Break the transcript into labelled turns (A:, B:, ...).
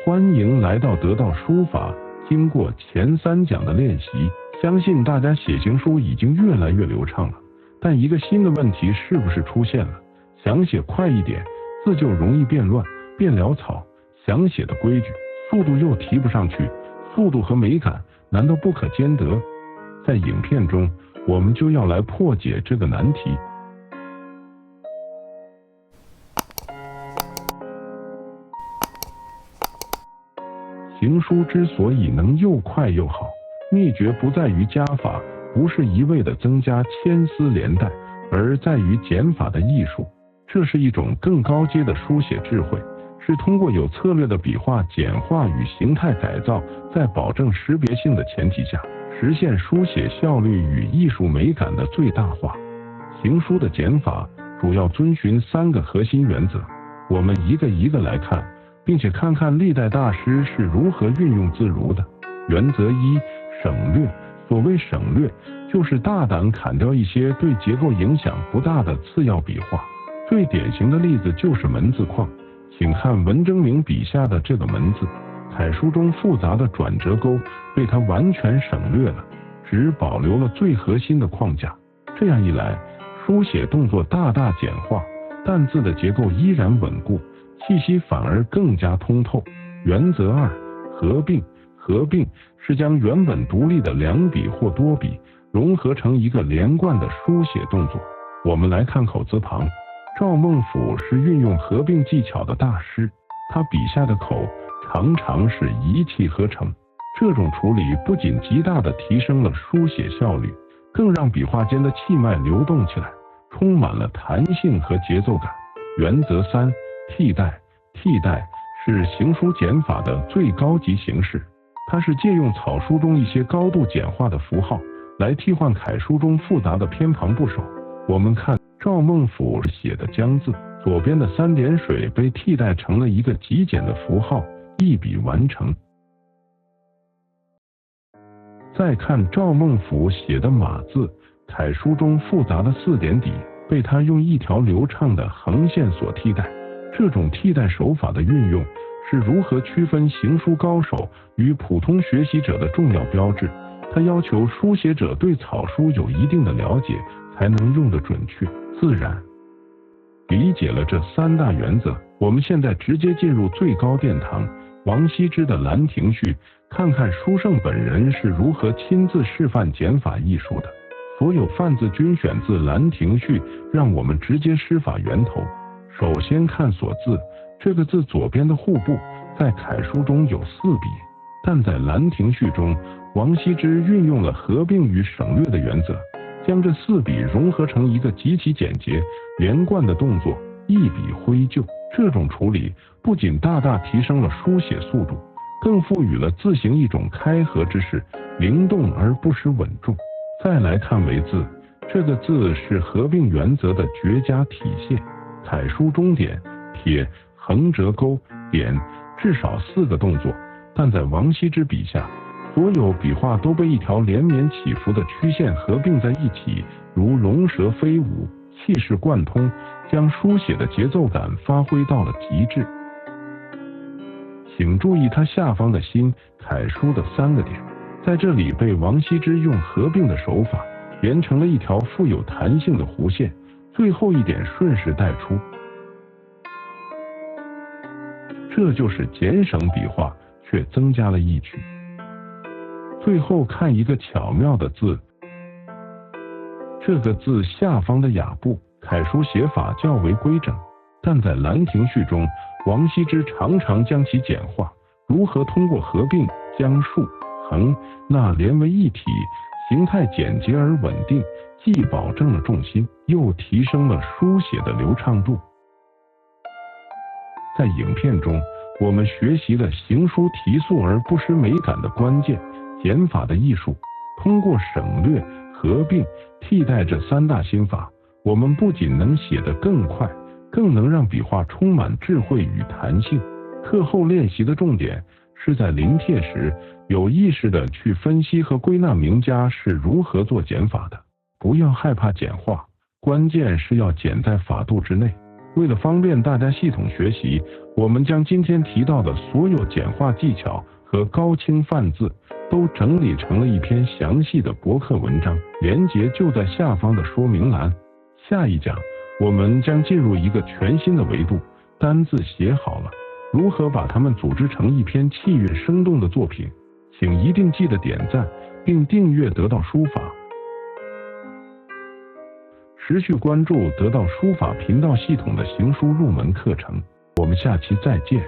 A: 欢迎来到得到书法。经过前3讲的练习，相信大家写行书已经越来越流畅了。但一个新的问题是不是出现了？想写快一点，字就容易变乱、变潦草；想写的规矩，速度又提不上去。速度和美感难道不可兼得？在影片中，我们就要来破解这个难题。行书之所以能又快又好，秘诀不在于加法，不是一味的增加牵丝连带，而在于减法的艺术。这是一种更高阶的书写智慧，是通过有策略的笔画简化与形态改造，在保证识别性的前提下，实现书写效率与艺术美感的最大化。行书的减法主要遵循3个核心原则，我们一个一个来看，并且看看历代大师是如何运用自如的。原则1：省略。所谓省略，就是大胆砍掉一些对结构影响不大的次要笔画。最典型的例子就是门字框，请看文征明笔下的这个门字，楷书中复杂的转折钩被他完全省略了，只保留了最核心的框架。这样一来，书写动作大大简化，但字的结构依然稳固，气息反而更加通透。原则2：合并。合并是将原本独立的2笔或多笔融合成一个连贯的书写动作。我们来看口字旁，赵孟俯是运用合并技巧的大师，他笔下的口常常是一气呵成。这种处理不仅极大地提升了书写效率，更让笔画间的气脉流动起来，充满了弹性和节奏感。原则3：替代。替代是行书减法的最高级形式，它是借用草书中一些高度简化的符号，来替换楷书中复杂的偏旁部首。我们看赵孟俯写的江字，左边的3点水被替代成了一个极简的符号，一笔完成。再看赵孟俯写的马字，楷书中复杂的4点底被他用一条流畅的横线所替代。这种替代手法的运用是如何区分行书高手与普通学习者的重要标志。它要求书写者对草书有一定的了解，才能用得准确自然。理解了这3大原则，我们现在直接进入最高殿堂王羲之的《兰亭序》，看看书圣本人是如何亲自示范减法艺术的。所有范字均选自《兰亭序》，让我们直接施法源头。首先看所字，这个字左边的户部在楷书中有4笔，但在《兰亭序》中，王羲之运用了合并与省略的原则，将这4笔融合成一个极其简洁连贯的动作，一笔挥就。这种处理不仅大大提升了书写速度，更赋予了字形一种开合之势，灵动而不失稳重。再来看为字，这个字是合并原则的绝佳体现。楷书中点、撇、横折钩、点至少4个动作，但在王羲之笔下，所有笔画都被一条连绵起伏的曲线合并在一起，如龙蛇飞舞，气势贯通，将书写的节奏感发挥到了极致。请注意它下方的心，楷书的3个点，在这里被王羲之用合并的手法连成了一条富有弹性的弧线，最后一点顺势带出，这就是减省笔画却增加了意趣。最后看一个巧妙的字，这个字下方的雅部，楷书写法较为规整，但在《兰亭序》中，王羲之常常将其简化，如何通过合并将竖、横、捺连为一体，形态简洁而稳定，既保证了重心，又提升了书写的流畅度。在影片中，我们学习了行书提速而不失美感的关键，减法的艺术。通过省略、合并、替代这3大心法，我们不仅能写得更快，更能让笔画充满智慧与弹性。课后练习的重点是在临帖时有意识地去分析和归纳名家是如何做减法的。不要害怕简化，关键是要减在法度之内。为了方便大家系统学习，我们将今天提到的所有简化技巧和高清范字都整理成了一篇详细的博客文章，连结就在下方的说明栏。下一讲，我们将进入一个全新的维度，单字写好了，如何把它们组织成一篇气韵生动的作品？请一定记得点赞并订阅得到书法，持续关注得到书法频道系统的行书入门课程。我们下期再见。